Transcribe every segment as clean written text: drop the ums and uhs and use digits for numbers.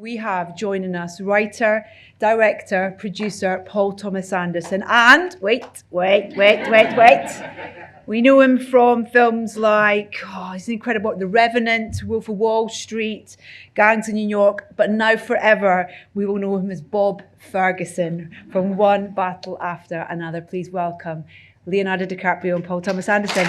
we have joining us writer, director, producer Paul Thomas Anderson. And wait. We know him from films like, he's incredible, The Revenant, Wolf of Wall Street, Gangs in New York, but now forever we will know him as Bob Ferguson from One Battle After Another. Please welcome Leonardo DiCaprio and Paul Thomas Anderson.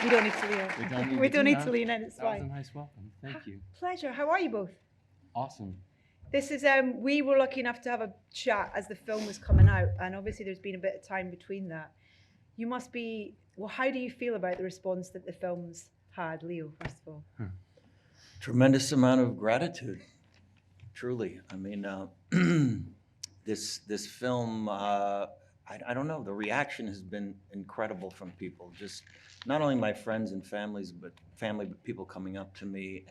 We don't need to lean in. We don't need to lean in. It's fine. That was a nice welcome. Thank you. Pleasure. How are you both? Awesome. This is we were lucky enough to have a chat as the film was coming out, and obviously there's been a bit of time between that. You must be, well, how do you feel about the response that the film's had? Leo, first of all. Tremendous amount of gratitude, truly. I mean, this film, I don't know, the reaction has been incredible from people. Just not only my friends and families, but people coming up to me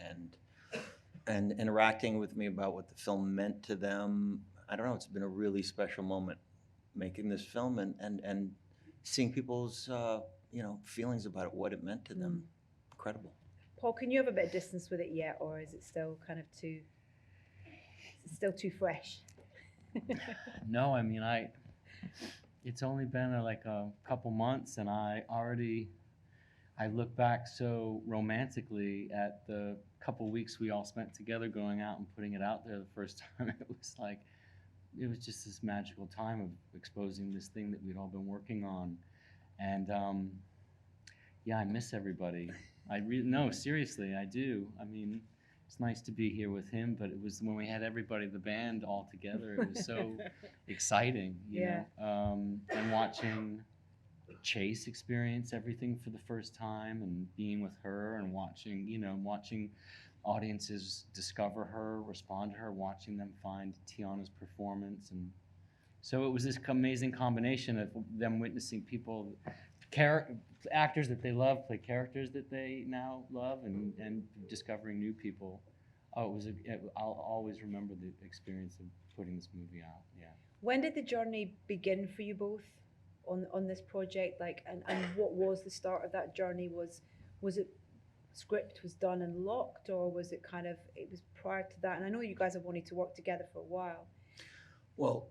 and interacting with me about what the film meant to them. I don't know, it's been a really special moment making this film and seeing people's feelings about it, what it meant to them. Incredible. Paul, can you have a bit of distance with it yet, or is it still kind of too too fresh? No, I mean, it's only been like a couple months, and I look back so romantically at the couple weeks we all spent together going out and putting it out there the first time. It was just this magical time of exposing this thing that we'd all been working on. And I miss everybody. No, seriously, I do. I mean, it's nice to be here with him, but it was when we had everybody, the band, all together, it was so exciting, you know? And watching Chase experience everything for the first time and being with her and watching audiences discover her, respond to her, watching them find Tiana's performance. And so it was this amazing combination of them witnessing people, actors that they love play characters that they now love, and discovering new people. I'll always remember the experience of putting this movie out. Yeah. When did the journey begin for you both on this project? And what was the start of that journey? Was it script was done and locked, or was it it was prior to that? And I know you guys have wanted to work together for a while. Well,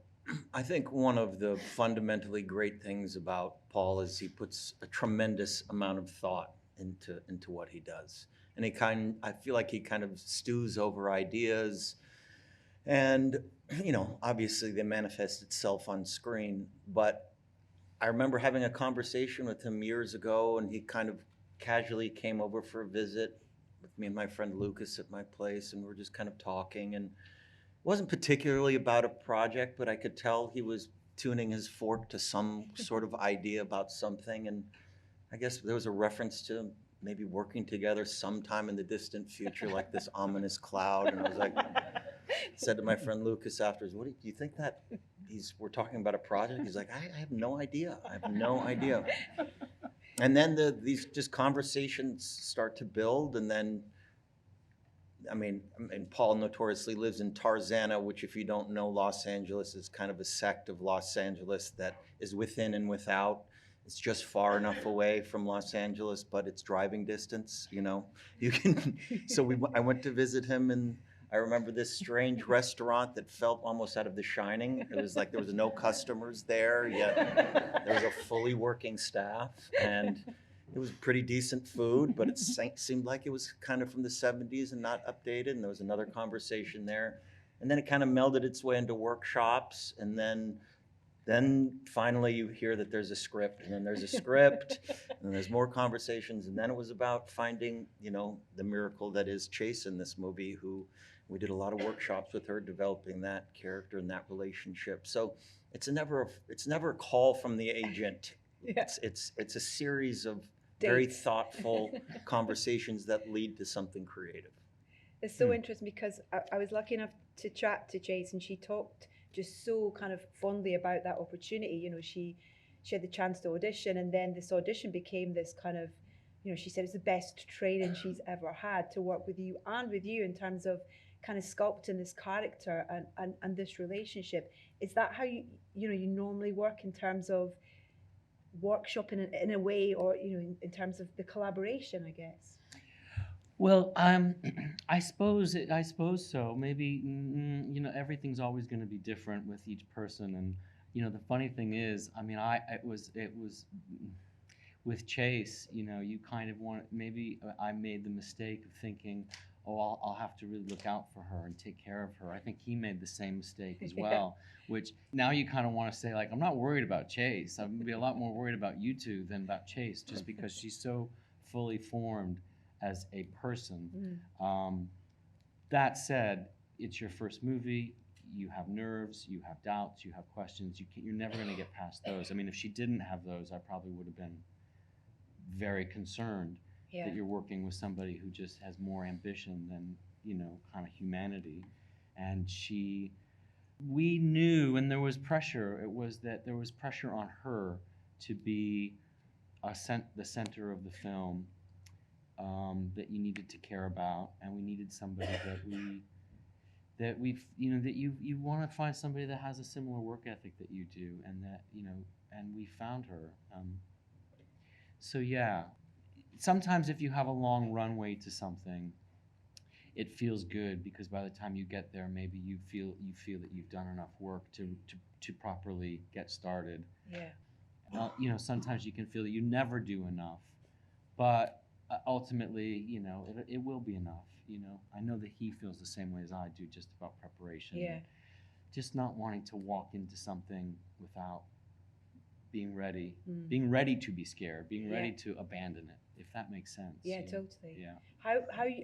I think one of the fundamentally great things about Paul is he puts a tremendous amount of thought into what he does. And I feel like he kind of stews over ideas, and obviously they manifest itself on screen. But I remember having a conversation with him years ago, and he kind of casually came over for a visit with me and my friend Lucas at my place, and we're just kind of talking, and it wasn't particularly about a project, but I could tell he was tuning his fork to some sort of idea about something. And I guess there was a reference to maybe working together sometime in the distant future, like this ominous cloud. And I was like, said to my friend Lucas afterwards, "What do you think that we're talking about a project?" He's like, I have no idea. I have no idea. And then these just conversations start to build, and then, and Paul notoriously lives in Tarzana, which, if you don't know Los Angeles, is kind of a sect of Los Angeles that is within and without. It's just far enough away from Los Angeles, but it's driving distance, You can. So I went to visit him, and I remember this strange restaurant that felt almost out of The Shining. It was like there was no customers there, yet there was a fully working staff, and it was pretty decent food, but it seemed like it was kind of from the 70s and not updated, and there was another conversation there. And then it kind of melded its way into workshops, and then finally you hear that there's a script, and then there's a script, and there's more conversations, and then it was about finding, the miracle that is Chase in this movie, who we did a lot of workshops with her, developing that character and that relationship. So it's never a call from the agent. Yeah. It's a series of very thoughtful conversations that lead to something creative. It's so interesting because I was lucky enough to chat to Chase, and she talked just so kind of fondly about that opportunity. She had the chance to audition, and then this audition became this kind of you know, she said it's the best training she's ever had to work with you and with you in terms of kind of sculpting this character and this relationship. Is that how you know, you normally work in terms of workshopping in a way, or, you know, in terms of the collaboration, I guess? Well, I suppose so. Maybe you know, everything's always going to be different with each person, and you know, the funny thing is, I mean, it was with Chase. You know, you kind of want, maybe I made the mistake of thinking, oh, I'll have to really look out for her and take care of her. I think he made the same mistake as well. Which now you kind of want to say, like, I'm not worried about Chase. I'm gonna be a lot more worried about you two than about Chase, just because she's so fully formed as a person. That said, it's your first movie. You have nerves, you have doubts, you have questions. You're never going to get past those. I mean, if she didn't have those, I probably would have been very concerned that you're working with somebody who just has more ambition than, you know, kind of humanity. And we knew, and there was pressure. It was that there was pressure on her to be the center of the film. That you needed to care about, and we needed somebody you know, that you want to find somebody that has a similar work ethic that you do, and that, you know, and we found her. So yeah, sometimes if you have a long runway to something, it feels good, because by the time you get there, maybe you feel that you've done enough work to properly get started. You know, sometimes you can feel that you never do enough, but ultimately, you know, it will be enough. You know, I know that he feels the same way as I do, just about preparation. Just not wanting to walk into something without being ready to be scared, being ready to abandon it, if that makes sense. Totally. Yeah.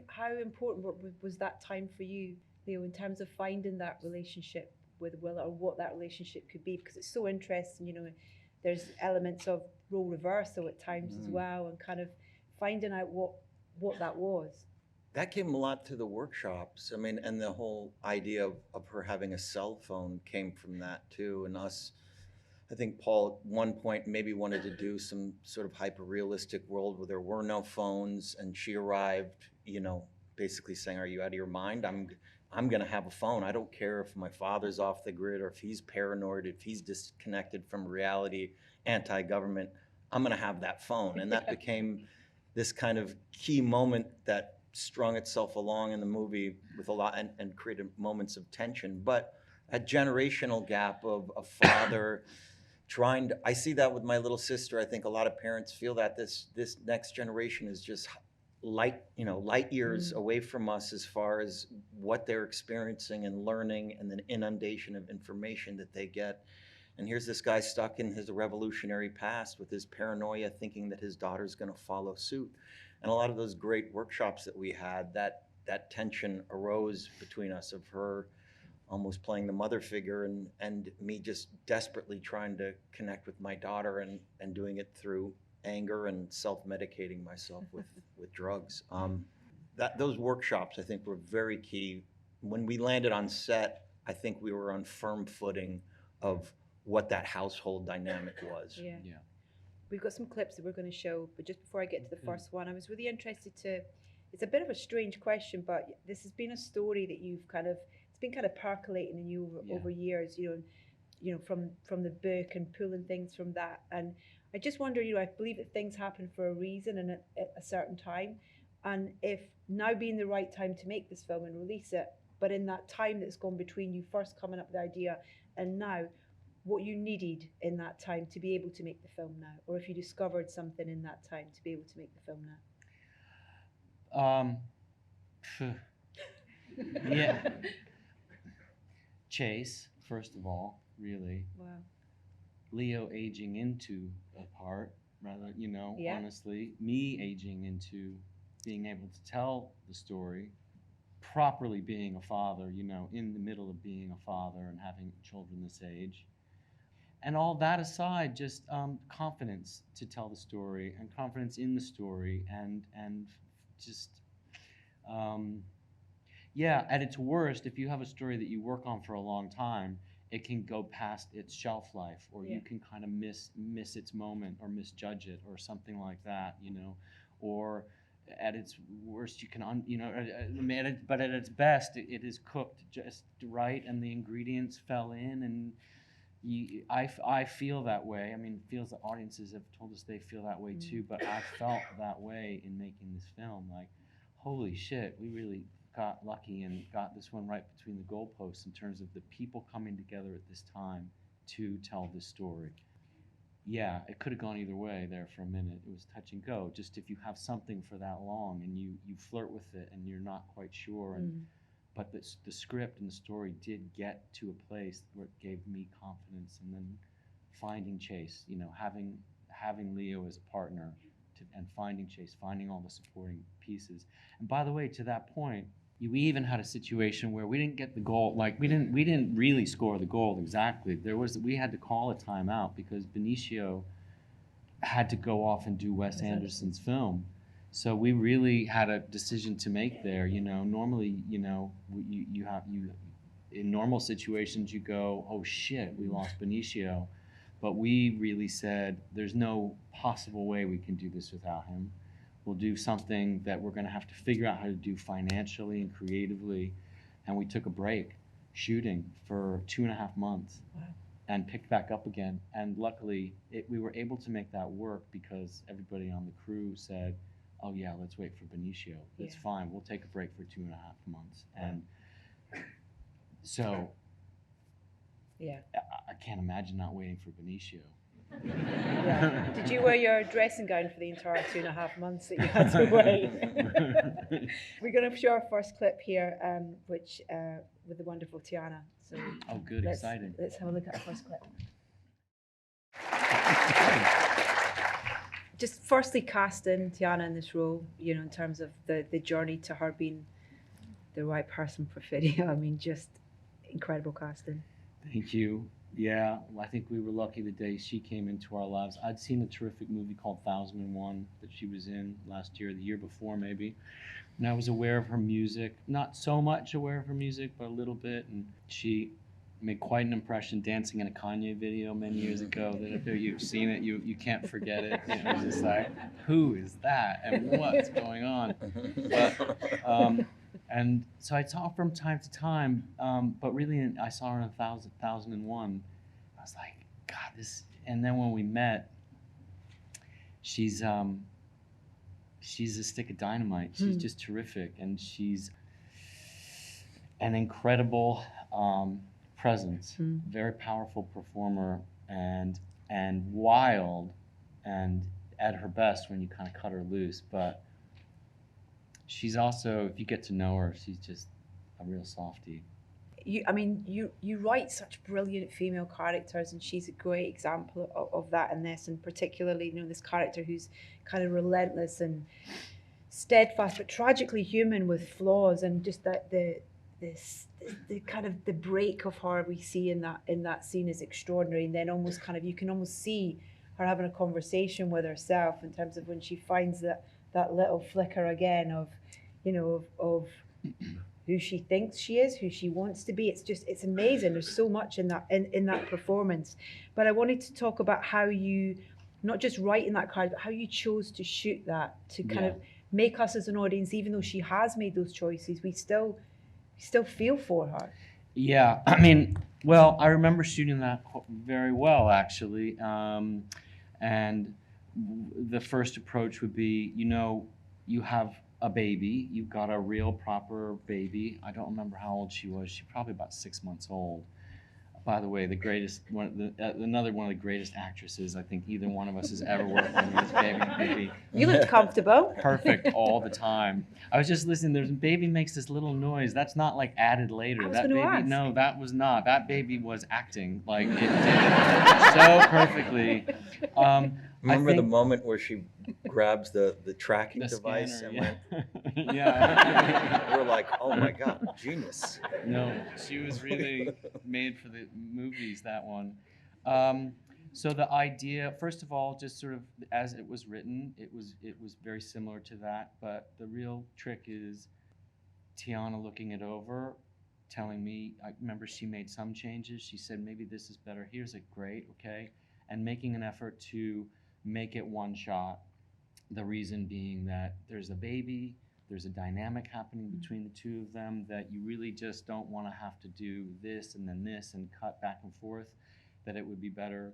How important was that time for you, Leo, in terms of finding that relationship with Willa, or what that relationship could be? Because it's so interesting, you know, there's elements of role reversal at times as well, and kind of finding out what that was. That came a lot through the workshops. I mean, and the whole idea of her having a cell phone came from that too. And us, I think Paul at one point maybe wanted to do some sort of hyper-realistic world where there were no phones, and she arrived, you know, basically saying, "Are you out of your mind? I'm going to have a phone. I don't care if my father's off the grid, or if he's paranoid, if he's disconnected from reality, anti-government. I'm going to have that phone." And that became this kind of key moment that strung itself along in the movie with a lot, and created moments of tension. But a generational gap of a father trying to, I see that with my little sister. I think a lot of parents feel that this next generation is just light years away from us as far as what they're experiencing and learning, and the inundation of information that they get. And here's this guy stuck in his revolutionary past with his paranoia, thinking that his daughter's going to follow suit. And a lot of those great workshops that we had, that tension arose between us, of her almost playing the mother figure, and me just desperately trying to connect with my daughter, and doing it through anger and self-medicating myself with drugs. Those workshops, I think, were very key. When we landed on set, I think we were on firm footing of what that household dynamic was. Yeah. We've got some clips that we're going to show, but just before I get to the first one, I was really interested to, it's a bit of a strange question, but this has been a story that you've kind of, it's been kind of percolating in you over years, you know, from the book, and pulling things from that. And I just wonder, you know, I believe that things happen for a reason and at a certain time. And if now being the right time to make this film and release it, but in that time that's gone between you first coming up with the idea and now, what you needed in that time to be able to make the film now, or if you discovered something in that time to be able to make the film now. Yeah. Chase, first of all, really. Wow. Leo aging into a part, rather, you know, honestly. Me aging into being able to tell the story, properly being a father, you know, in the middle of being a father and having children this age. And all that aside, just confidence to tell the story, and confidence in the story, and just, at its worst, if you have a story that you work on for a long time, it can go past its shelf life, or you can kind of miss its moment, or misjudge it, or something like that, you know. or at its worst, you can, but at its best, it is cooked just right, and the ingredients fell in, and I feel that way. I mean, feels the audiences have told us they feel that way too, but I felt that way in making this film. Like, holy shit, we really got lucky and got this one right between the goalposts in terms of the people coming together at this time to tell this story. Yeah, it could have gone either way there for a minute. It was touch and go. Just if you have something for that long and you flirt with it and you're not quite sure, but the script and the story did get to a place where it gave me confidence, and then finding Chase, having Leo as a partner, and finding Chase, finding all the supporting pieces. And by the way, to that point, we even had a situation where we didn't get the goal. Like we didn't really score the goal exactly. We had to call a timeout because Benicio had to go off and do Wes Anderson's film. So we really had a decision to make there. Normally, you in normal situations you go, oh shit, we lost Benicio, but we really said there's no possible way we can do this without him. We'll do something that we're going to have to figure out how to do financially and creatively. And we took a break shooting for 2.5 months. Wow. And picked back up again. And luckily, we were able to make that work because everybody on the crew said, oh yeah, let's wait for Benicio. It's fine. We'll take a break for 2.5 months. And so I can't imagine not waiting for Benicio. Yeah. Did you wear your dressing gown for the entire 2.5 months that you had to wait? We're going to show our first clip here, which with the wonderful Tiana. So oh, good, exciting. Let's have a look at our first clip. Just firstly, casting Tiana in this role, in terms of the journey to her being the right person for video. I mean, just incredible casting. Thank you. Yeah, I think we were lucky the day she came into our lives. I'd seen a terrific movie called 1001 that she was in last year, the year before maybe. And I was aware of her music, not so much aware of her music, but a little bit. And she made quite an impression dancing in a Kanye video many years ago. That if you've seen it, you can't forget it. It was just like, who is that and what's going on? But, and so I saw her from time to time, but really I saw her in 1001. I was like, God, this. And then when we met, she's a stick of dynamite. She's just terrific, and she's an incredible presence, very powerful performer, and wild, and at her best when you kind of cut her loose. But she's also, if you get to know her, she's just a real softie. You write such brilliant female characters, and she's a great example of that in this, and particularly, this character who's kind of relentless and steadfast, but tragically human with flaws, and just that the kind of the break of her we see in that scene is extraordinary, and then almost kind of you can almost see her having a conversation with herself in terms of when she finds that little flicker again of who she thinks she is, who she wants to be. It's amazing. There's so much in that performance. But I wanted to talk about how you, not just write in that card, but how you chose to shoot that, to kind of make us as an audience, even though she has made those choices, we still feel for her. Yeah, I mean, well, I remember shooting that very well, actually. And the first approach would be, you have a baby, you've got a real proper baby. I don't remember how old she was. She's probably about 6 months old. By the way, another one of the greatest actresses I think either one of us has ever worked with is baby. You looked comfortable. Perfect all the time. I was just listening. There's baby makes this little noise. That's not like added later. That baby, ask. No, that was not. That baby was acting like it did so perfectly. Remember the moment where she grabs the tracking device scanner, and yeah. we're like, oh my God, genius. No, she was really made for the movies, that one. So the idea, first of all, just sort of as it was written, it was very similar to that, but the real trick is Tiana looking it over, telling me, I remember she made some changes. She said, maybe this is better. Here's a great, okay, and making an effort to make it one shot. The reason being that there's a baby, there's a dynamic happening between the two of them that you really just don't want to have to do this and then this and cut back and forth, that it would be better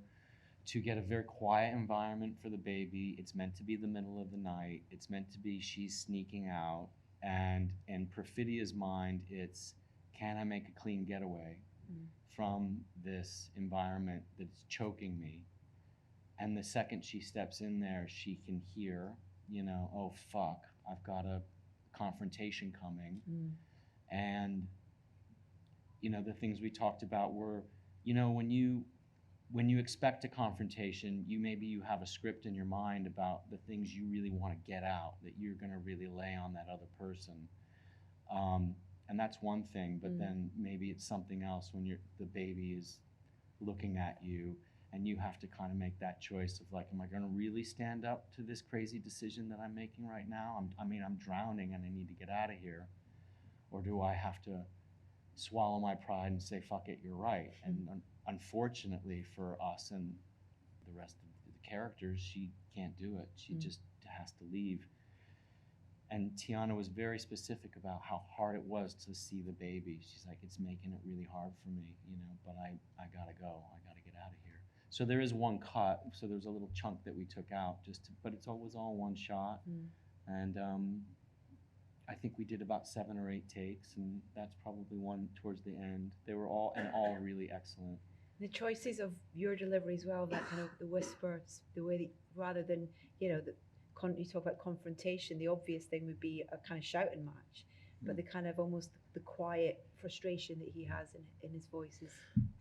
to get a very quiet environment for the baby. It's meant to be the middle of the night. It's meant to be she's sneaking out. And in Perfidia's mind, it's, can I make a clean getaway from this environment that's choking me? And the second she steps in there, she can hear, you know, oh, fuck, I've got a confrontation coming. And, you know, the things we talked about were, you know, when you expect a confrontation, you have a script in your mind about the things you really want to get out, that you're going to really lay on that other person. And that's one thing, but then maybe it's something else when the baby is looking at you and you have to kind of make that choice of like, am I going to really stand up to this crazy decision that I'm making right now? I'm drowning and I need to get out of here. Or do I have to swallow my pride and say, fuck it, you're right? And unfortunately for us and the rest of the characters, she can't do it. She just has to leave. And Tiana was very specific about how hard it was to see the baby. She's like, it's making it really hard for me, you know, but I gotta go. I gotta get out of here. So there is one cut. So there's a little chunk that we took out but it was all one shot. And I think we did about 7 or 8 takes, and that's probably one towards the end. They were all really excellent. The choices of your delivery as well, that kind of the whispers, the way that rather than, you know, you talk about confrontation, the obvious thing would be a kind of shouting match, but the kind of almost the quiet frustration that he has in his voices.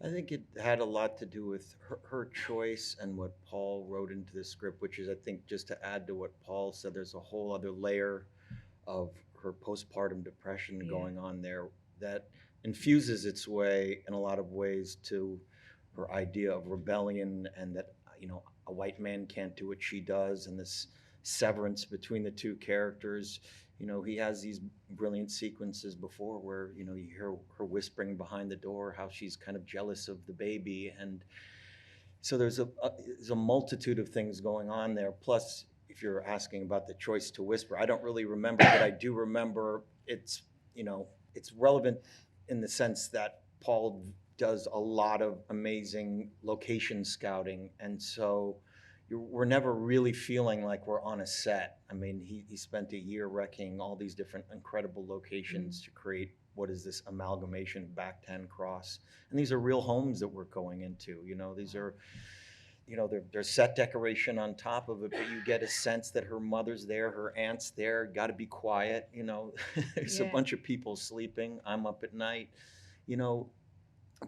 I think it had a lot to do with her choice and what Paul wrote into the script, which is, I think, just to add to what Paul said, there's a whole other layer of her postpartum depression going on there that infuses its way in a lot of ways to her idea of rebellion, and that, you know, a white man can't do what she does, and this severance between the two characters. You know, he has these brilliant sequences before where, you know, you hear her whispering behind the door how she's kind of jealous of the baby. And so there's a multitude of things going on there. Plus, if you're asking about the choice to whisper, I don't really remember, but I do remember it's, you know, it's relevant in the sense that Paul does a lot of amazing location scouting. And so we're never really feeling like we're on a set. I mean, he spent a year wrecking all these different incredible locations to create what is this amalgamation of Back 10 Cross. And these are real homes that we're going into. You know, these are, you know, there's set decoration on top of it, but you get a sense that her mother's there, her aunt's there, got to be quiet. You know, there's a bunch of people sleeping. I'm up at night. You know,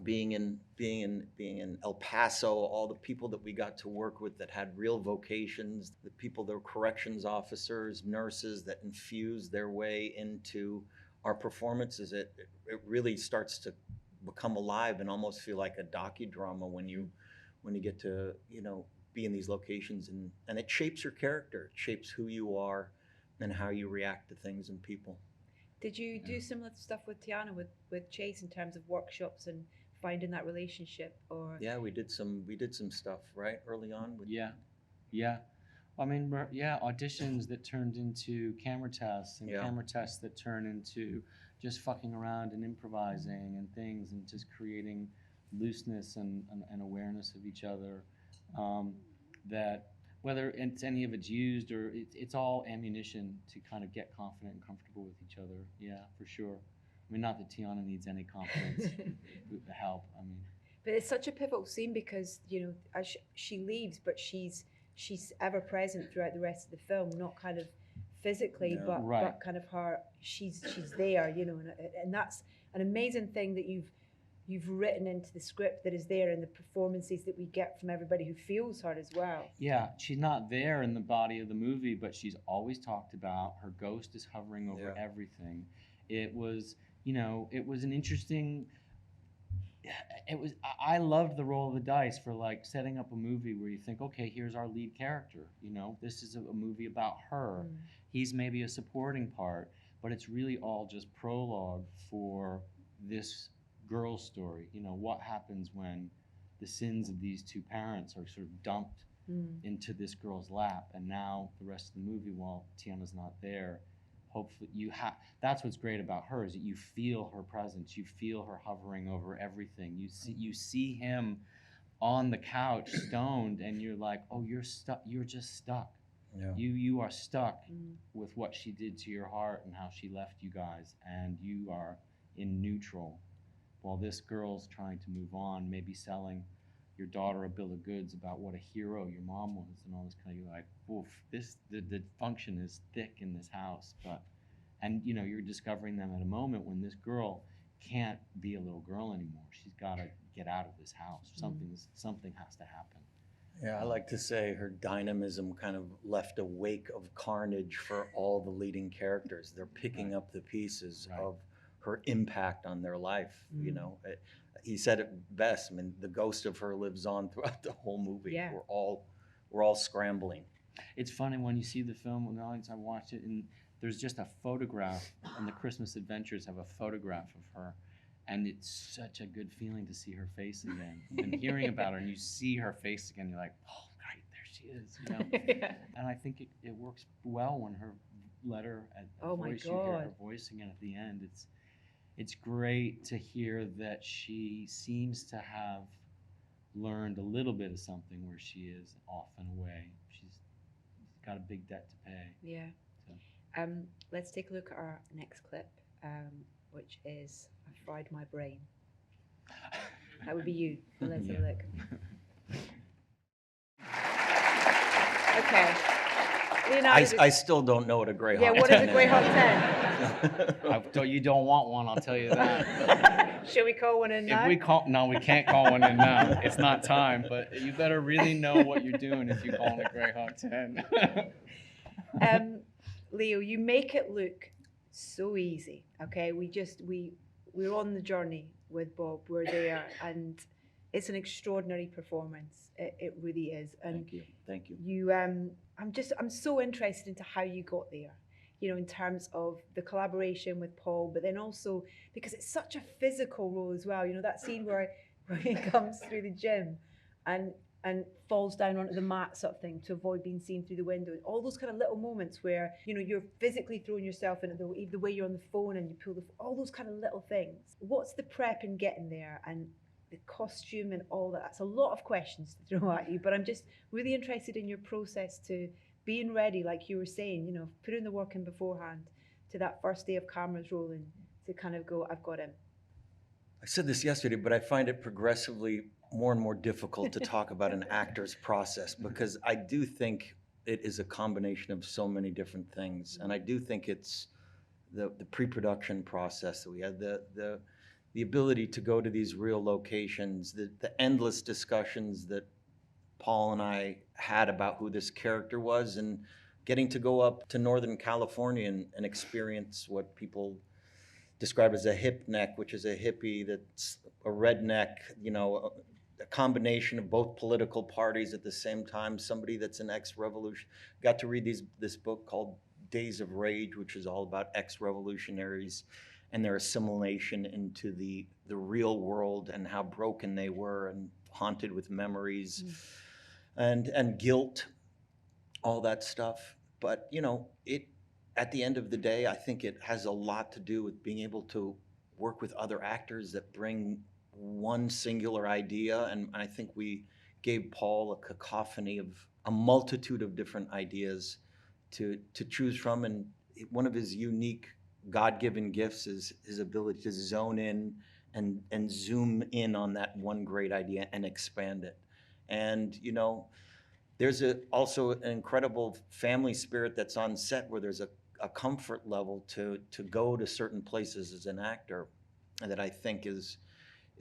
being in El Paso, all the people that we got to work with that had real vocations, the people that were corrections officers, nurses that infused their way into our performances, it really starts to become alive and almost feel like a docudrama when you get to, you know, be in these locations, and it shapes your character, it shapes who you are and how you react to things and people. Did you do similar stuff with Tiana, with Chase, in terms of workshops and finding that relationship? Or we did some stuff right early on with I mean, auditions that turned into camera tests, and camera tests that turn into just fucking around and improvising and things, and just creating looseness and awareness of each other. That whether it's any of it's used or it's all ammunition to kind of get confident and comfortable with each other. Yeah, for sure. I mean, not that Tiana needs any confidence help. I mean, but it's such a pivotal scene because, you know, as she leaves, but she's ever present throughout the rest of the film, not kind of physically, but kind of her. She's there, you know, and that's an amazing thing that you've written into the script that is there in the performances that we get from everybody who feels her as well. Yeah, she's not there in the body of the movie, but she's always talked about. Her ghost is hovering over everything. It was, you know, it was an interesting. I loved the roll of the dice for like setting up a movie where you think, okay, here's our lead character. You know, this is a movie about her. He's maybe a supporting part, but it's really all just prologue for this girl story. You know, what happens when the sins of these two parents are sort of dumped into this girl's lap, and now the rest of the movie, while Tiana's not there, hopefully that's what's great about her, is that you feel her presence, you feel her hovering over everything. You see him on the couch stoned, and you're like, oh, you're stuck, you're just stuck. Yeah. You are stuck with what she did to your heart and how she left you guys, and you are in neutral while this girl's trying to move on, maybe selling your daughter a bill of goods about what a hero your mom was and all this kind of, you're like, oof, the function is thick in this house. And you know, you're discovering them at a moment when this girl can't be a little girl anymore. She's got to get out of this house. Something has to happen. Yeah, I like to say her dynamism kind of left a wake of carnage for all the leading characters. They're picking up the pieces of her impact on their life. You know, he said it best. I mean, the ghost of her lives on throughout the whole movie. Yeah. We're all scrambling. It's funny when you see the film, when the audience, I watched it, and there's just a photograph, and the Christmas Adventures have a photograph of her. And it's such a good feeling to see her face again. And hearing about her, and you see her face again, you're like, oh, right, there she is. You know? Yeah. And I think it works well when her letter at Oh my voice, you hear her God. voice again at the end. It's great to hear that she seems to have learned a little bit of something where she is off and away. She's got a big debt to pay. Yeah. So. Let's take a look at our next clip, which is I Fried My Brain. That would be you. Let's have a look. Okay. Leonardo, I still don't know what a Grey Hawk what is a Grey Hawk 10? You don't want one, I'll tell you that. Should we call one in now? No, we can't call one in now. It's not time, but you better really know what you're doing if you call it a Grey Hawk 10. Leo, you make it look so easy. Okay, we're on the journey with Bob. We're there, and it's an extraordinary performance. It really is. And Thank you. I'm so interested into how you got there. You know, in terms of the collaboration with Paul, but then also because it's such a physical role as well. You know, that scene where he comes through the gym and falls down onto the mat sort of thing to avoid being seen through the window. All those kind of little moments where, you know, you're physically throwing yourself into the way you're on the phone and you pull all those kind of little things. What's the prep in getting there, and the costume and all that? That's a lot of questions to throw at you, but I'm just really interested in your process to being ready, like you were saying, you know, putting the work in beforehand to that first day of cameras rolling to kind of go, I've got him. I said this yesterday, but I find it progressively more and more difficult to talk about an actor's process, because I do think it is a combination of so many different things. And I do think it's the pre-production process that we had, the ability to go to these real locations, the endless discussions that Paul and I had about who this character was, and getting to go up to Northern California and experience what people describe as a hip neck, which is a hippie that's a redneck, you know, a combination of both political parties at the same time, somebody that's an ex-revolution. Got to read this book called Days of Rage, which is all about ex-revolutionaries and their assimilation into the real world and how broken they were and haunted with memories and guilt, all that stuff. But, you know, at the end of the day, I think it has a lot to do with being able to work with other actors that bring one singular idea. And I think we gave Paul a cacophony of a multitude of different ideas to choose from. And one of his unique God-given gifts is his ability to zone in and zoom in on that one great idea and expand it. And, you know, there's also an incredible family spirit that's on set, where there's a comfort level to go to certain places as an actor that I think is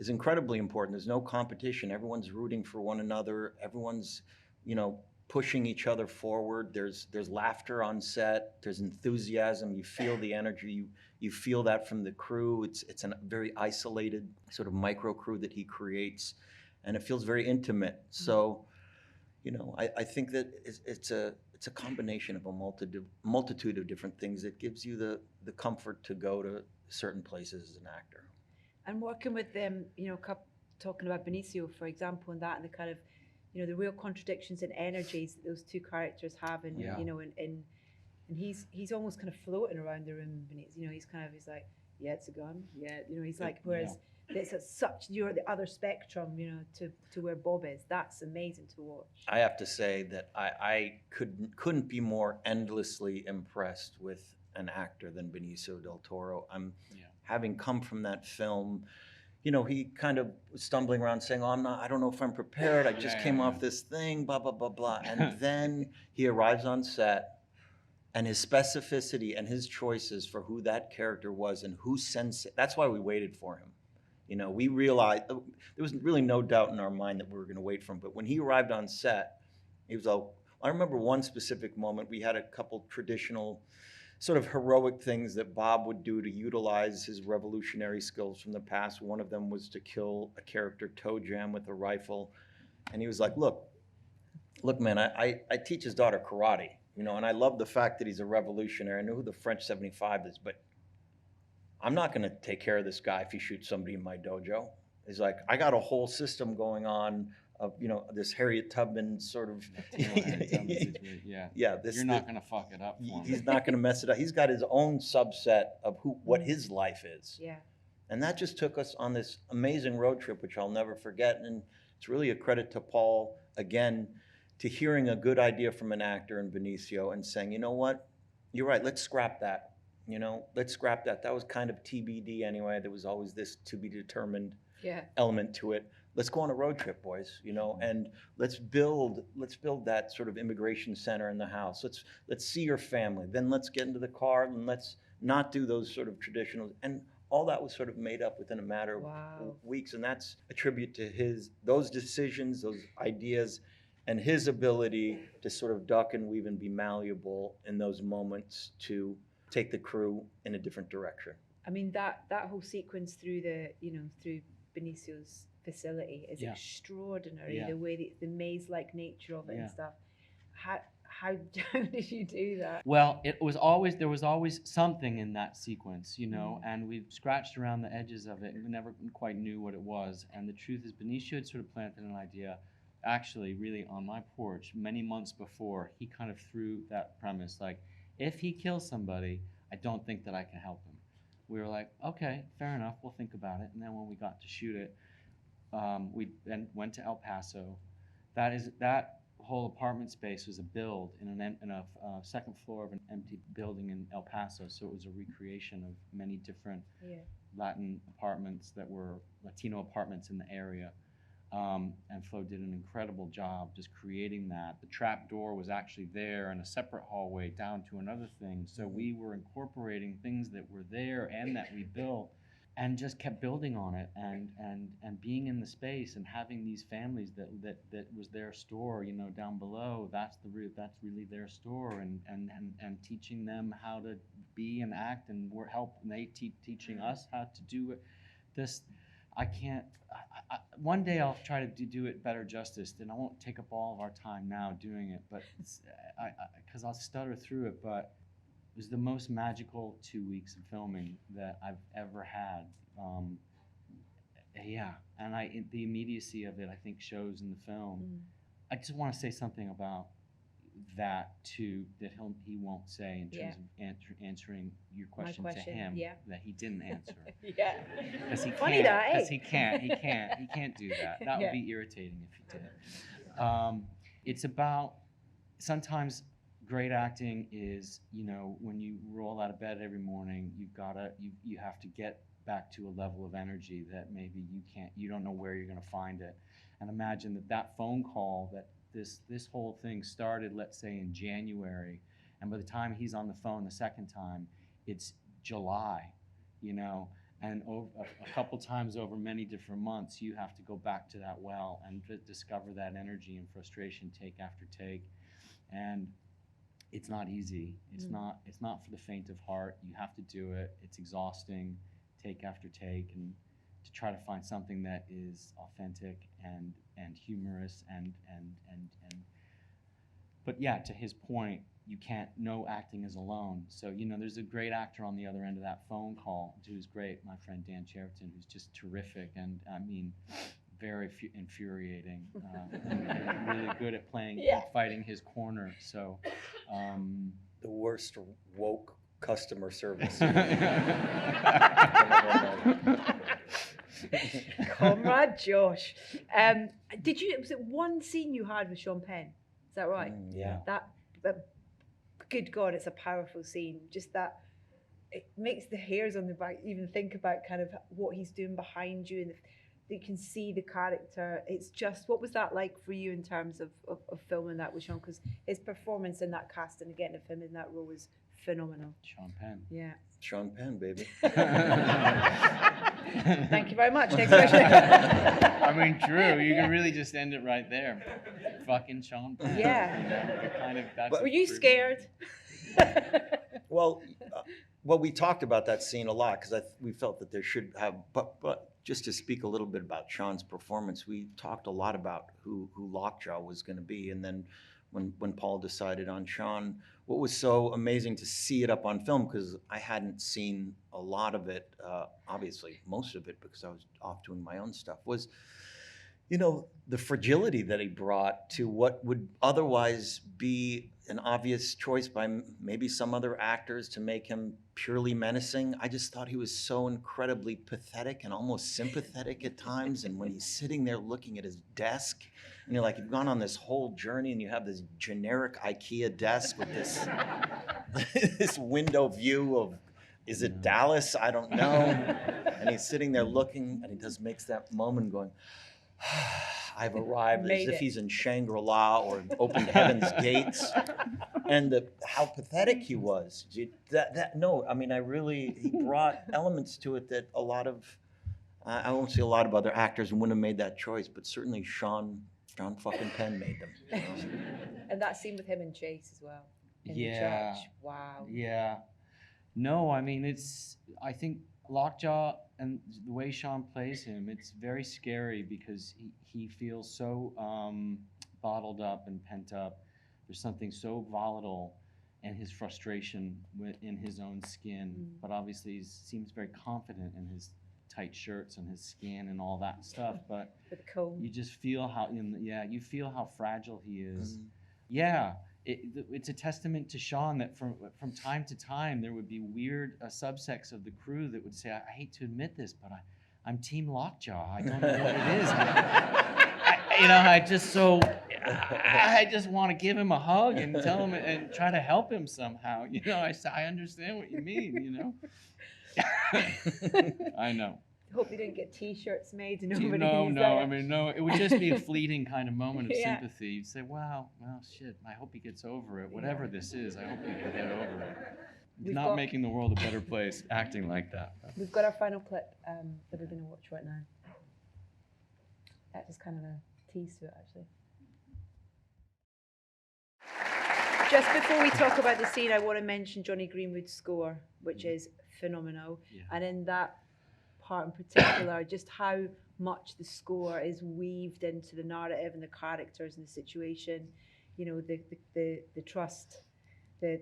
incredibly important. There's no competition. Everyone's rooting for one another. Everyone's, you know, pushing each other forward. There's laughter on set. There's enthusiasm. You feel the energy. You feel that from the crew. It's a very isolated sort of micro crew that he creates, and it feels very intimate. So, you know, I think that it's a combination of a multitude of different things that gives you the comfort to go to certain places as an actor. And working with them, you know, talking about Benicio, for example, and the kind of you know, the real contradictions and energies that those two characters have, and Yeah. you know, and he's almost kind of floating around the room, and he's, you know, he's like, yeah, it's a gun, yeah, you know, he's like, whereas it's at such, you're at the other spectrum, you know, to where Bob is. That's amazing to watch. I have to say that I couldn't be more endlessly impressed with an actor than Benicio del Toro. Having come from that film, you know, he kind of was stumbling around saying, "Oh, I don't know if I'm prepared. I just came off this thing, blah blah blah blah," and then he arrives on set, and his specificity and his choices for who that character was and who sensed it. That's why we waited for him. You know, we realized there was really no doubt in our mind that we were going to wait for him. But when he arrived on set, he was all. I remember one specific moment. We had a couple traditional, sort of heroic things that Bob would do to utilize his revolutionary skills from the past. One of them was to kill a character toe jam with a rifle, and he was like, "Look, man, I teach his daughter karate, you know, and I love the fact that he's a revolutionary. I know who the French 75 is, but I'm not going to take care of this guy if he shoots somebody in my dojo." He's like, "I got a whole system going on of, you know, this Harriet Tubman sort of, yeah. You're not going to fuck it up for him. He's not going to mess it up. He's got his own subset of what his life is." Yeah. And that just took us on this amazing road trip, which I'll never forget. And it's really a credit to Paul, again, to hearing a good idea from an actor in Benicio and saying, "You know what, you're right, let's scrap that. You know, let's scrap that. That was kind of TBD anyway. There was always this to be determined element to it. Let's go on a road trip, boys, you know, and let's build that sort of immigration center in the house. Let's see your family. Then let's get into the car and let's not do those sort of traditional." And all that was sort of made up within a matter of weeks. And that's a tribute to those decisions, those ideas, and his ability to sort of duck and weave and be malleable in those moments to take the crew in a different direction. I mean, that whole sequence through through Benicio's facility is extraordinary. Yeah. The way the maze-like nature of it and stuff. How did you do that? Well, there was always something in that sequence, you know, and we scratched around the edges of it and we never quite knew what it was. And the truth is, Benicio had sort of planted an idea, actually, really on my porch many months before. He kind of threw that premise, like, if he kills somebody, I don't think that I can help him. We were like, okay, fair enough, we'll think about it. And then when we got to shoot it, we then went to El Paso. That whole apartment space was a build in a second floor of an empty building in El Paso. So it was a recreation of many different Latin apartments that were Latino apartments in the area. And Flo did an incredible job just creating that. The trap door was actually there in a separate hallway down to another thing. So we were incorporating things that were there and that we built and just kept building on it and being in the space and having these families that was their store, you know, down below. That's really their store, and teaching them how to be and act and help, and they teaching us how to do it. This I can't. One day I'll try to do it better justice, and I won't take up all of our time now doing it, but because I'll stutter through it. But it was the most magical 2 weeks of filming that I've ever had. And the immediacy of it, I think, shows in the film. I just want to say something about that too, that he won't say in terms of answering your question to him that he didn't answer. Because he Funny can't. that, Because he can't do that. That would be irritating if he did. It's about sometimes great acting is, you know, when you roll out of bed every morning, you have to get back to a level of energy that maybe you don't know where you're going to find it. And imagine that phone call that this whole thing started, let's say, in January, and by the time he's on the phone the second time, it's July, you know, and a couple times over many different months, you have to go back to that well and discover that energy and frustration take after take. And it's not easy. It's not for the faint of heart. You have to do it. It's exhausting, take after take, and to try to find something that is authentic and humorous and but yeah, to his point, you can't, no acting is alone. So, you know, there's a great actor on the other end of that phone call who's great, my friend Dan Cherriton, who's just terrific. And I mean, very infuriating, and really good at playing Yeah. fighting his corner. So, The worst woke customer service. Comrade Josh. Was it one scene you had with Sean Penn? Is that right? Yeah. That, good God, it's a powerful scene. Just that, it makes the hairs on the back even think about kind of what he's doing behind you, and you can see the character. It's just, what was that like for you in terms of filming that with Sean? Because his performance in that cast and again of him in that role was phenomenal. Sean Penn. Yeah. Sean Penn, baby. Thank you very much. Next question. I mean, true. You can really just end it right there. Fucking Sean Penn. Yeah. You know, you're kind of, that's Were you scared? Well, we talked about that scene a lot because we felt that there should have, but just to speak a little bit about Sean's performance, we talked a lot about who Lockjaw was going to be, and then when Paul decided on Sean, what was so amazing to see it up on film, because I hadn't seen a lot of it, obviously most of it because I was off doing my own stuff, was, you know, the fragility that he brought to what would otherwise be an obvious choice by maybe some other actors to make him purely menacing. I just thought he was so incredibly pathetic and almost sympathetic at times. And when he's sitting there looking at his desk, and you're like, you've gone on this whole journey and you have this generic IKEA desk with this, this window view of, is it Dallas? I don't know. And he's sitting there looking, and he just makes that moment going, I've arrived, as if he's in Shangri-La or opened heaven's gates. And how pathetic he was. No, I mean, he brought elements to it that a lot of, I won't say a lot of other actors wouldn't have made that choice, but certainly Sean fucking Penn made them. And that scene with him and Chase as well. In the church. Wow. Yeah. No, I mean, I think Lockjaw and the way Sean plays him, it's very scary because he feels so bottled up and pent up. There's something so volatile in his frustration in his own skin, but obviously he seems very confident in his tight shirts and his skin and all that stuff. But with the comb, you just feel you feel how fragile he is. Yeah. It's a testament to Sean that from time to time there would be weird subsects of the crew that would say, I hate to admit this, but I'm Team Lockjaw. I don't know what it is. I just want to give him a hug and tell him and try to help him somehow. You know, I understand what you mean, you know. I know. Hope you didn't get T-shirts made. No. I mean, no. It would just be a fleeting kind of moment of sympathy. You'd say, "Wow, well, shit. I hope he gets over it. Whatever this is, I hope he can get over it." Not making the world a better place, acting like that. We've got our final clip that we're going to watch right now. That is kind of a tease to it, actually. Just before we talk about the scene, I want to mention Johnny Greenwood's score, which is phenomenal, and in that part in particular, just how much the score is weaved into the narrative and the characters and the situation, you know, the trust, the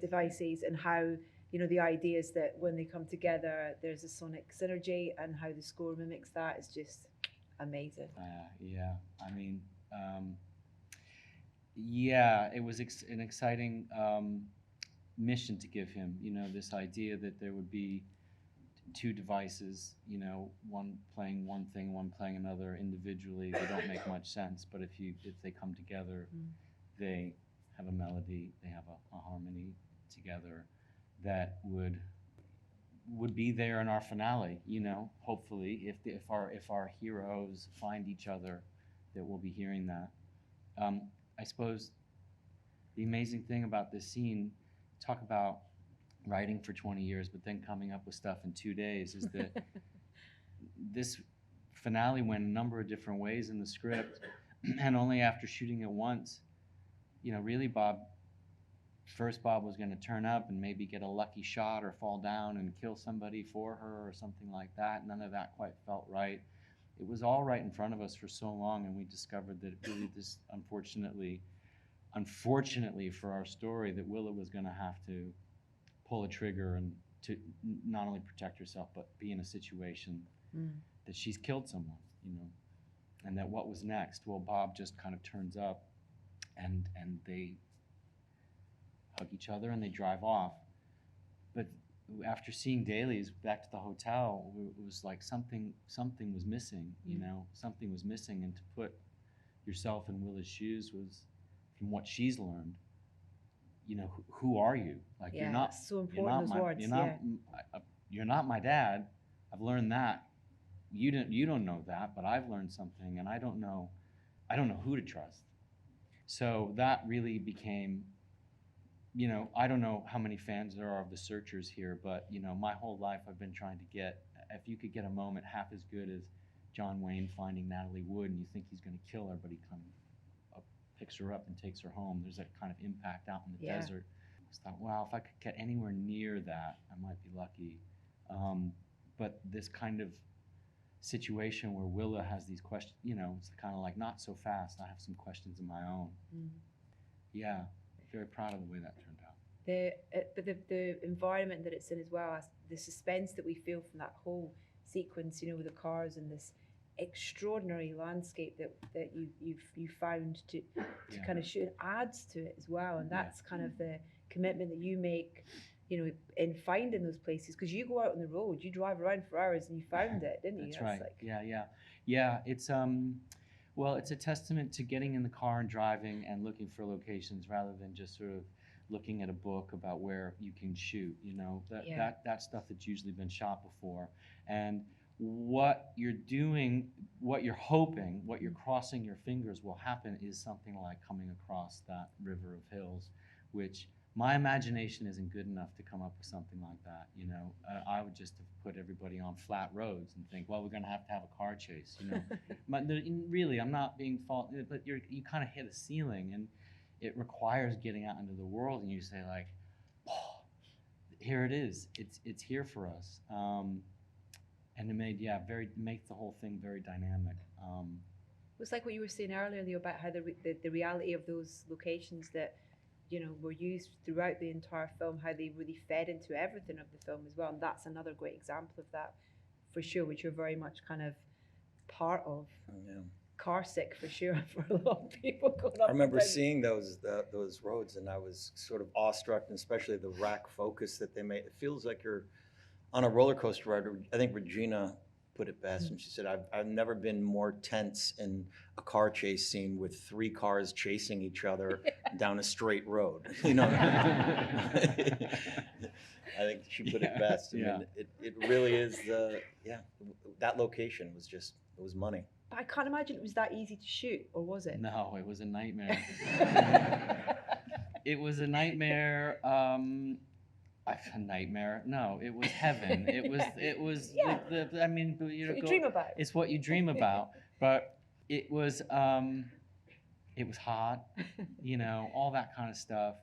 devices, and how, you know, the ideas that when they come together, there's a sonic synergy, and how the score mimics that is just amazing. Yeah, I mean, it was an exciting mission to give him, you know, this idea that there would be two devices, you know, one playing one thing, one playing another individually. They don't make much sense, but if they come together, they have a melody, they have a harmony together that would be there in our finale, you know, hopefully, if our heroes find each other, that we'll be hearing that. I suppose the amazing thing about this scene, talk about writing for 20 years, but then coming up with stuff in 2 days, is that this finale went a number of different ways in the script, and only after shooting it once, you know, really Bob was going to turn up and maybe get a lucky shot or fall down and kill somebody for her or something like that. None of that quite felt right. It was all right in front of us for so long, and we discovered that really this, unfortunately for our story, that Willa was going to have to pull a trigger and to not only protect herself, but be in a situation that she's killed someone, you know. and that what was next? Well, Bob just kind of turns up, and they hug each other and they drive off. But after seeing dailies back to the hotel, it was like something was missing, you know, something was missing. And to put yourself in Willa's shoes was, from what she's learned, you know, who are you? Like, Yeah, you're not so important, you're not those my, words, you're not you're not my dad. I've learned that. You don't know that, but I've learned something, and I don't know who to trust. So that really became, you know, I don't know how many fans there are of The Searchers here, but, you know, my whole life I've been trying to get, if you could get a moment half as good as John Wayne finding Natalie Wood and you think he's going to kill her, but he kind of picks her up and takes her home. There's that kind of impact out in the desert. I just thought, wow, if I could get anywhere near that, I might be lucky. But this kind of situation where Willa has these questions, you know, it's kind of like, not so fast. I have some questions of my own. Yeah, very proud of the way that turned out. But the environment that it's in as well, the suspense that we feel from that whole sequence, you know, with the cars and this extraordinary landscape that you found to kind of shoot, adds to it as well. And that's kind of the commitment that you make, you know, in finding those places, because you go out on the road, you drive around for hours, and you found it, didn't you? That's right. Like... Yeah. It's well, it's a testament to getting in the car and driving and looking for locations rather than just sort of looking at a book about where you can shoot. You know, that stuff that's usually been shot before, and what you're doing, what you're hoping, what you're crossing your fingers will happen is something like coming across that river of hills, which my imagination isn't good enough to come up with something like that. You know, I would just have put everybody on flat roads and think, well, we're going to have a car chase. You know, but really, I'm not being faulty, but you kind of hit a ceiling, and it requires getting out into the world, and you say like, oh, here it is. It's here for us, and it makes the whole thing very dynamic. It's like what you were saying earlier, Leo, about how the reality of those locations that, you know, were used throughout the entire film, how they really fed into everything of the film as well. And that's another great example of that, for sure, which you're very much kind of part of. Car sick, for sure, for a lot of people going up. I remember seeing those roads, and I was sort of awestruck, and especially the rack focus that they made. It feels like you're on a roller coaster ride. I think Regina put it best, and she said, I've never been more tense in a car chase scene with 3 cars chasing each other down a straight road. You know, I think she put it best. I mean, it really is that location was just, it was money. But I can't imagine it was that easy to shoot, or was it? No, it was a nightmare. It was a nightmare. A nightmare? No, it was heaven. It was. I mean, you know, what you dream about. It's what you dream about. But it was hot, you know, all that kind of stuff.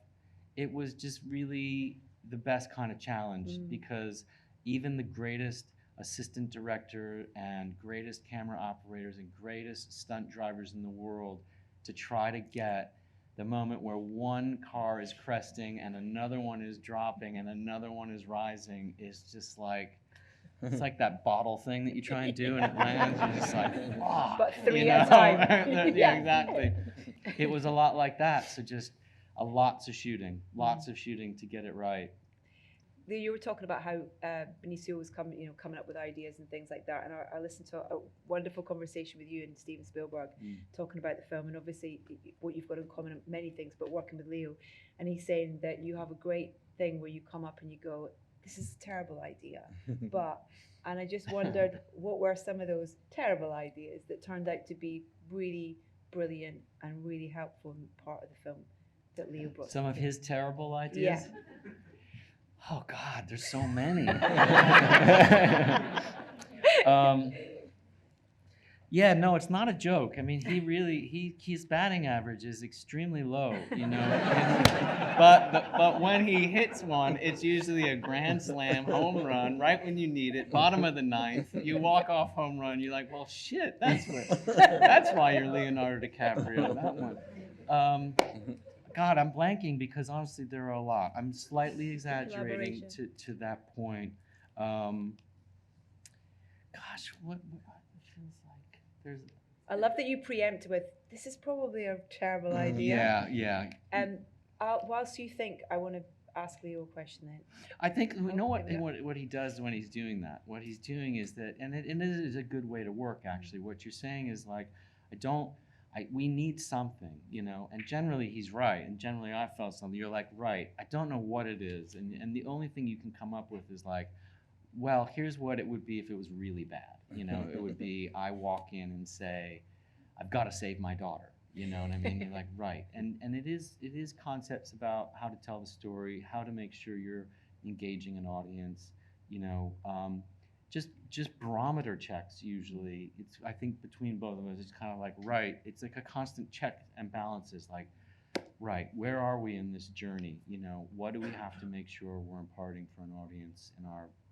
It was just really the best kind of challenge, because even the greatest assistant director and greatest camera operators and greatest stunt drivers in the world, to try to get the moment where one car is cresting and another one is dropping and another one is rising is just like, it's like that bottle thing that you try and do and it lands, you're just like, oh, but 3 at a time. Yeah, exactly. It was a lot like that. So just lots of shooting to get it right. You were talking about how Benicio was coming up with ideas and things like that, and I listened to a wonderful conversation with you and Steven Spielberg talking about the film, and obviously what you've got in common, many things, but working with Leo, and he's saying that you have a great thing where you come up and you go, this is a terrible idea, and I just wondered what were some of those terrible ideas that turned out to be really brilliant and really helpful in part of the film that Leo brought. Some of his terrible ideas? Yeah. Oh God, there's so many. Yeah, no, it's not a joke. I mean, his batting average is extremely low, you know. But when he hits one, it's usually a grand slam home run right when you need it, bottom of the 9th. You walk off home run, you're like, well, shit, that's why you're Leonardo DiCaprio. That one. God, I'm blanking because honestly there are a lot. I'm slightly exaggerating to that point. Gosh, what it feels like I love that you preempt with, this is probably a terrible idea. Yeah. Whilst you think, I want to ask Leo a question then. I think you know here we go. what he does when he's doing that. What he's doing is that, and it is a good way to work actually. What you're saying is like, we need something, you know. And generally he's right, and generally I felt something. You're like, right, I don't know what it is, and the only thing you can come up with is like, well, here's what it would be if it was really bad. You know, it would be I walk in and say, I've got to save my daughter. You know what I mean? You're like, right. And it is concepts about how to tell the story, how to make sure you're engaging an audience, you know, just barometer checks usually. It's, I think between both of us, it's kind of like, right, it's like a constant check and balances, like, right, where are we in this journey? You know, what do we have to make sure we're imparting for an audience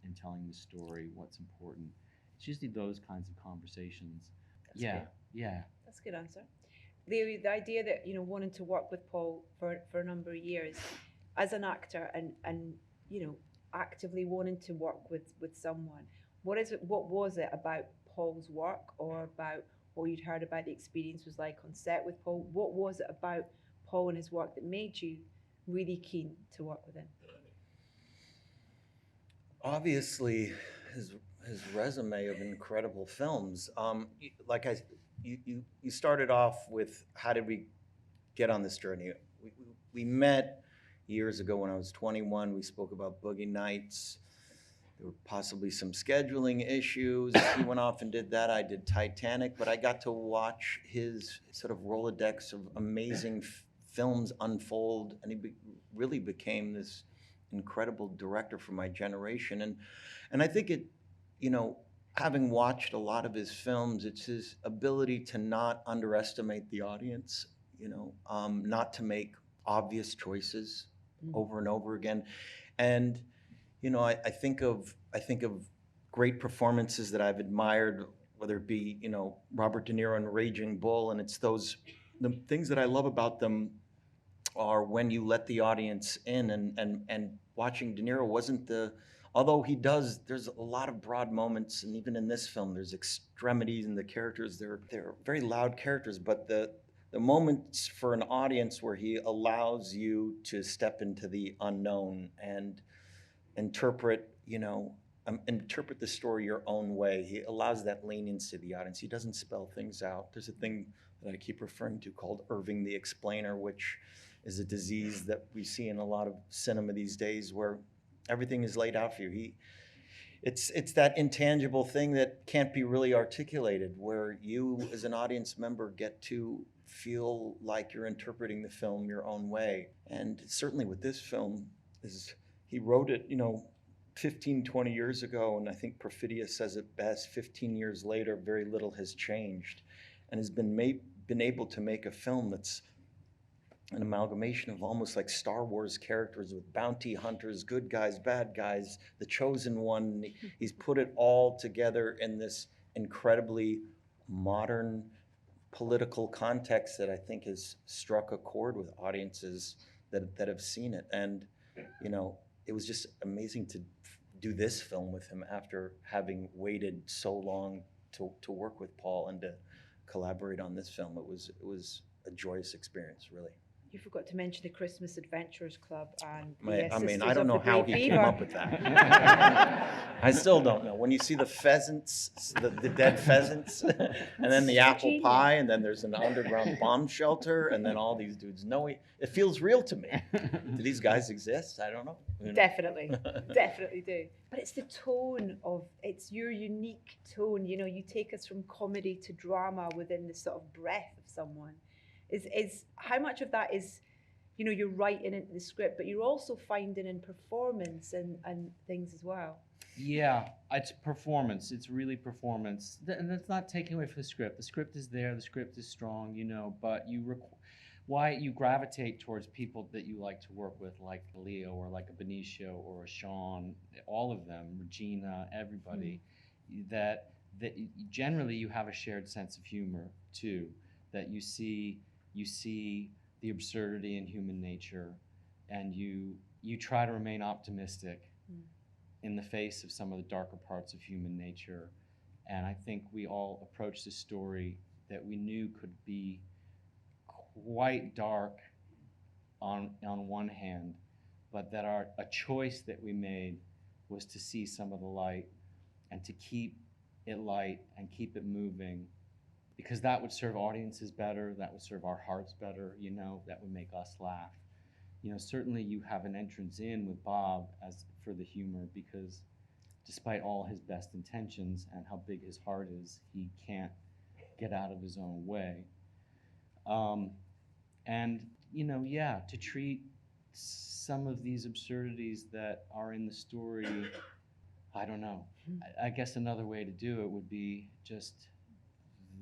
in telling the story, what's important? It's usually those kinds of conversations. That's good. Yeah. That's a good answer. The idea that, you know, wanting to work with Paul for a number of years as an actor and you know, actively wanting to work with someone, what was it about Paul's work, or about what you'd heard about the experience was like on set with Paul? What was it about Paul and his work that made you really keen to work with him? Obviously, his resume of incredible films. You started off with, how did we get on this journey? We met years ago when I was 21. We spoke about Boogie Nights. There were possibly some scheduling issues. He went off and did that. I did Titanic, but I got to watch his sort of Rolodex of amazing films unfold, and he really became this incredible director for my generation. And I think it, you know, having watched a lot of his films, it's his ability to not underestimate the audience, you know, not to make obvious choices over and over again. And, you know, I think of great performances that I've admired, whether it be, you know, Robert De Niro in Raging Bull, and it's the things that I love about them are when you let the audience in, and watching De Niro wasn't although there's a lot of broad moments, and even in this film, there's extremities in the characters. They're very loud characters, but the moments for an audience where he allows you to step into the unknown and interpret the story your own way. He allows that leniency to the audience. He doesn't spell things out. There's a thing that I keep referring to called Irving the Explainer, which is a disease that we see in a lot of cinema these days, where everything is laid out for you. It's that intangible thing that can't be really articulated, where you as an audience member get to feel like you're interpreting the film your own way. And certainly with this film, he wrote it, 15, 20 years ago, and I think Perfidious says it best, 15 years later, very little has changed, and has been able to make a film that's an amalgamation of almost like Star Wars characters, with bounty hunters, good guys, bad guys, the chosen one. He's put it all together in this incredibly modern political context that I think has struck a chord with audiences that have seen it. And, it was just amazing to do this film with him after having waited so long to work with Paul and to collaborate on this film. It was a joyous experience, really. You forgot to mention the Christmas Adventurers Club and I don't know how he came up with that. I still don't know. When you see the pheasants, the dead pheasants, and then the apple pie, and then there's an underground bomb shelter, and then all these dudes know it feels real to me. Do these guys exist? I don't know. Definitely do. But it's the tone it's your unique tone. You take us from comedy to drama within the sort of breath of someone. Is how much of that is, you're writing into the script, but you're also finding in performance and things as well. Yeah, it's performance. It's really performance, and that's not taking away from the script. The script is there. The script is strong, but why you gravitate towards people that you like to work with, like Leo or like a Benicio or a Sean, all of them, Regina, everybody, that generally you have a shared sense of humor too, that you see the absurdity in human nature, and you try to remain optimistic in the face of some of the darker parts of human nature. And I think we all approach this story that we knew could be quite dark on one hand, but that a choice that we made was to see some of the light and to keep it light and keep it moving, because that would serve audiences better, that would serve our hearts better, you know, that would make us laugh. You know, certainly you have an entrance in with Bob as for the humor, because despite all his best intentions and how big his heart is, he can't get out of his own way. And, you know, yeah, to treat some of these absurdities that are in the story, I don't know. I guess another way to do it would be just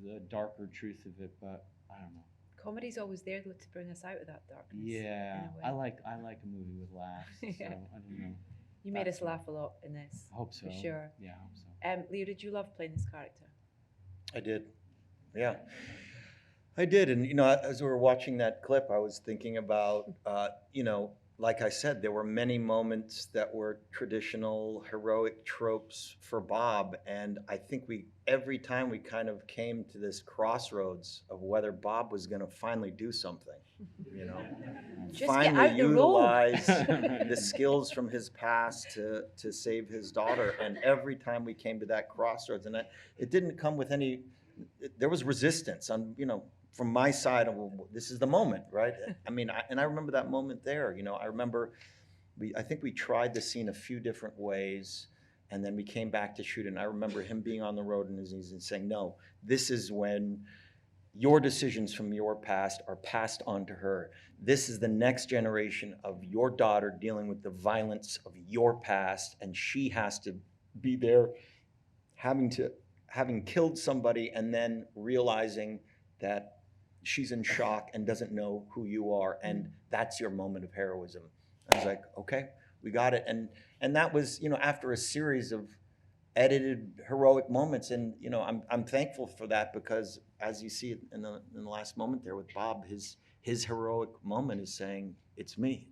the darker truth of it, but I don't know. Comedy's always there though to bring us out of that darkness. Yeah, in a way. I like a movie with laughs. Yeah. So I don't know. You made That's us laugh a lot in this. I hope so. For sure. Yeah, I hope so. Leo, did you love playing this character? I did. Yeah. I did. And, you know, as we were watching that clip, I was thinking about, you know, like I said, there were many moments that were traditional heroic tropes for Bob. And I think every time we kind of came to this crossroads of whether Bob was going to finally do something, you know, Just finally get out the road. utilize the skills from his past to save his daughter. And every time we came to that crossroads, and it didn't come with there was resistance on, you know, from my side of, this is the moment, right? I mean, I remember that moment there, you know, I remember I think we tried the scene a few different ways, and then we came back to shoot it, and I remember him being on the road and saying, no, this is when your decisions from your past are passed on to her. This is the next generation of your daughter dealing with the violence of your past, and she has to be there having killed somebody and then realizing that she's in shock and doesn't know who you are, and that's your moment of heroism. I was like, okay, we got it. And that was, you know, after a series of edited heroic moments, and, you know, I'm thankful for that, because as you see it in the last moment there with Bob, his heroic moment is saying, it's me,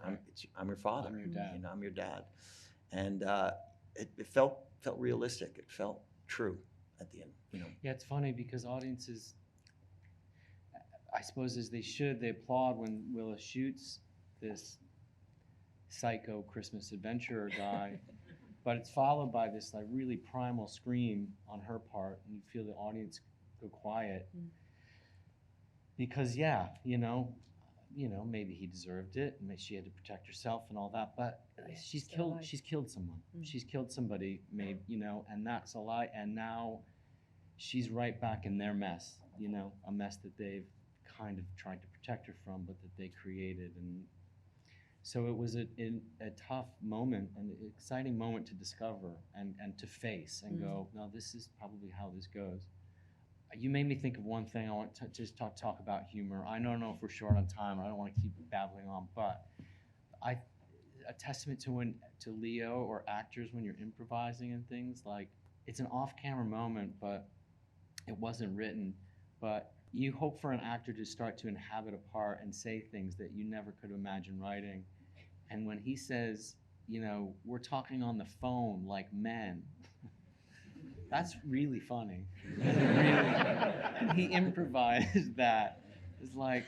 I'm your father, I'm your dad. You know, I'm your dad. And it felt realistic, it felt true at the end, you know. Yeah, it's funny because audiences, I suppose as they should, they applaud when Willa shoots this psycho Christmas adventurer guy, but it's followed by this like really primal scream on her part, and you feel the audience go quiet. Because yeah, you know, maybe he deserved it, and maybe she had to protect herself and all that, but she's killed someone. She's killed somebody, maybe, you know, and that's a lie, and now she's right back in their mess, you know, a mess that they've kind of tried to protect her from, but that they created. And so it was a tough moment, an exciting moment to discover and to face and go, no, this is probably how this goes. You made me think of one thing. I want to just talk about humor. I don't know if we're short on time. I don't want to keep babbling on, but a testament to Leo or actors when you're improvising and things, like, it's an off-camera moment, but it wasn't written, but you hope for an actor to start to inhabit a part and say things that you never could imagine writing. And when he says, you know, we're talking on the phone like men, that's really funny. And he improvised that. It's like,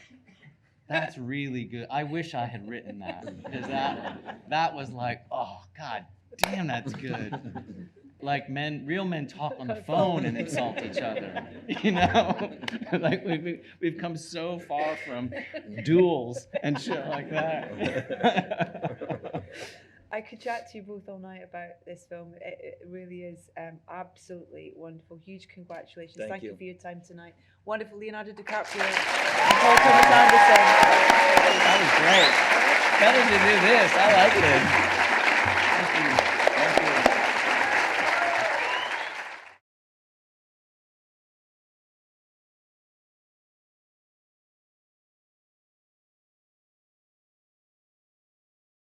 that's really good. I wish I had written that, because that was like, oh, God damn, that's good. Like real men talk on the phone and insult each other, you know? Like we've come so far from duels and shit like that. I could chat to you both all night about this film. It really is absolutely wonderful. Huge congratulations. Thank you for your time tonight. Wonderful Leonardo DiCaprio and Paul Thomas Anderson. That was great. Better to do this. I like this.